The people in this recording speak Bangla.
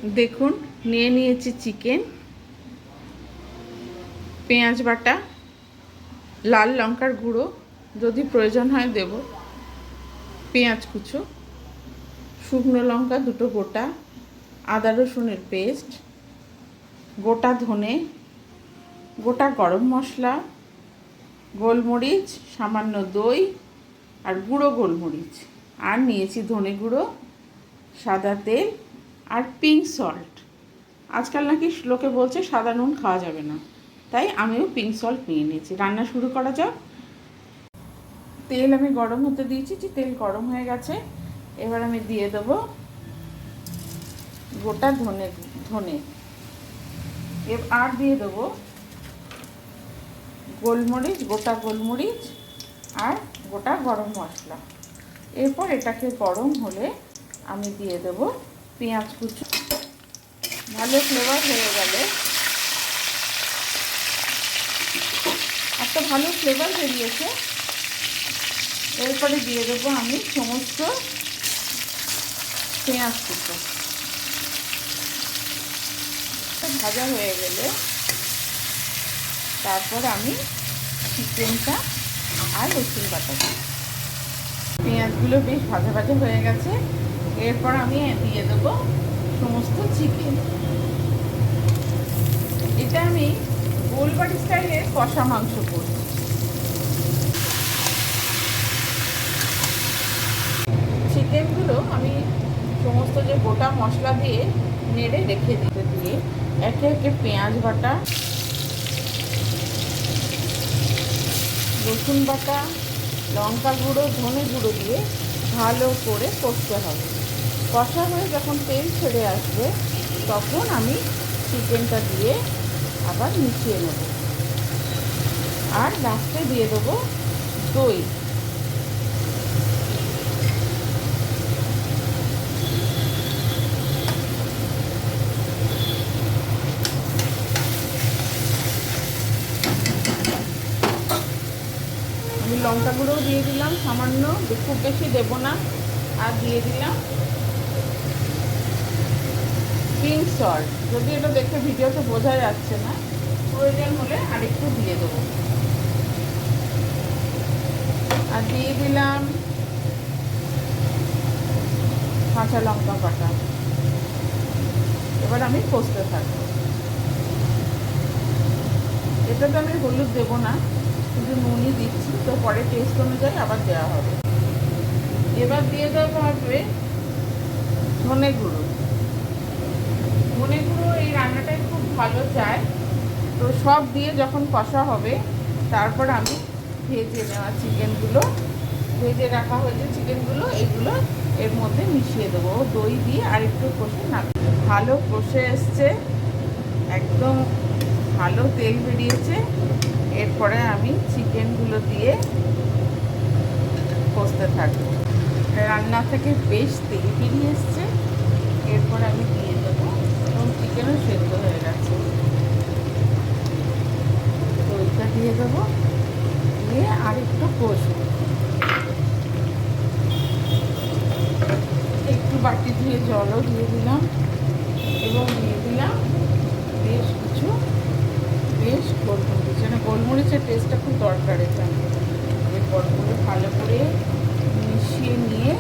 দেখুন নিয়ে নিয়েছি চিকেন, পেঁয়াজ বাটা, লাল লঙ্কার গুঁড়ো, যদি প্রয়োজন হয় দেব, পেঁয়াজ কুচো, শুকনো লঙ্কা দুটো গোটা, আদা রসুনের পেস্ট, গোটা ধনে, গোটা গরম মশলা, গোলমরিচ, সামান্য দই আর গুঁড়ো গোলমরিচ, আর নিয়েছি ধনে গুঁড়ো, সাদা তেল আর পিঙ্ক সল্ট। আজকাল নাকি লোকে বলছে সাদা নুন খাওয়া যাবে না, তাই আমিও পিঙ্ক সল্ট নিয়ে নিয়েছি। রান্না শুরু করা যাক। তেল আমি গরম হতে দিয়েছি, তেল গরম হয়ে গেছে। এবার আমি দিয়ে দেবো গোটা ধনে আর দিয়ে দেবো গোলমরিচ, গোটা গোলমরিচ আর গোটা গরম মশলা। এরপর এটাকে গরম হলে আমি দিয়ে দেব পেঁয়াজ কুচি। ভালো ফ্লেভার হয়ে গেলে, একটা ভালো ফ্লেভার বেরিয়েছে, এরপরে দিয়ে দেবো আমি সমস্ত পেঁয়াজ কুচি। ভাজা হয়ে গেলে তারপর আমি চিকেনটা আর রসুন বাটা দিই। পেঁয়াজগুলো বেশ ভাজা ভাজা হয়ে গেছে। এরপর আমি দিয়ে দেবো সমস্ত চিকেন। এটা আমি গোলবাড়ি স্টাইলের কষা মাংস করছি। চিকেনগুলো আমি সমস্ত যে গোটা মশলা দিয়ে নেড়ে রেখে দিয়ে একে একে পেঁয়াজ বাটা, রসুন বাটা, লঙ্কা গুঁড়ো, ধনে গুঁড়ো দিয়ে ভালো করে কষতে হবে। কষা হয়ে যখন তেল ছেড়ে আসবে তখন আমি চিকেনটা দিয়ে আবার মিশিয়ে নেব। আর লাস্টে দিয়ে দেবো দই। আমি লঙ্কা গুঁড়োও দিয়ে দিলাম সামান্য, খুব বেশি দেবো না। আর দিয়ে দিলাম পিঙ্ক সল্ট। যদি এটা দেখে ভিডিওতে বোঝা যাচ্ছে না, প্রয়োজন হলে আরেকটু দিয়ে দেবো। আর দিয়ে দিলাম কাঁচা লঙ্কা বাটা। এবার আমি কষতে থাকবো। এটাতে আমি হলুদ দেবো না, কিন্তু নুনই দিচ্ছি, তো পরে টেস্ট অনুযায়ী আবার দেওয়া হবে। এবার দিয়ে দেওয়া হবে ধনে গুঁড়ো। ধনে গুঁড়ো এই রান্নাটায় খুব ভালো যায়। তো সব দিয়ে যখন কষা হবে তারপর আমি ভেজে নেওয়া চিকেনগুলো, ভেজে রাখা হয়েছে চিকেনগুলো, এগুলো এর মধ্যে মিশিয়ে দেবো দই দিয়ে। আর একটু কষে না, ভালো কষে এসছে, একদম ভালো তেল বেরিয়েছে। এরপরে আমি চিকেনগুলো দিয়ে কষতে থাকবো। রান্না থেকে বেশ তেল বেরিয়ে এসছে। এরপরে আমি দিয়ে দেবো, এবং চিকেনও সেদ্ধ হয়ে গেছে, দইটা দিয়ে দেবো, দিয়ে আর একটু কষবো। একটু বাটি ধুয়ে জলও দিয়ে দিলাম, এবং দিয়ে দিলাম বেশ গোলমরিচ। মানে গোলমরিচের টেস্টটা খুব দরকার এখানে। এরপর ভালো করে মিশিয়ে নিয়ে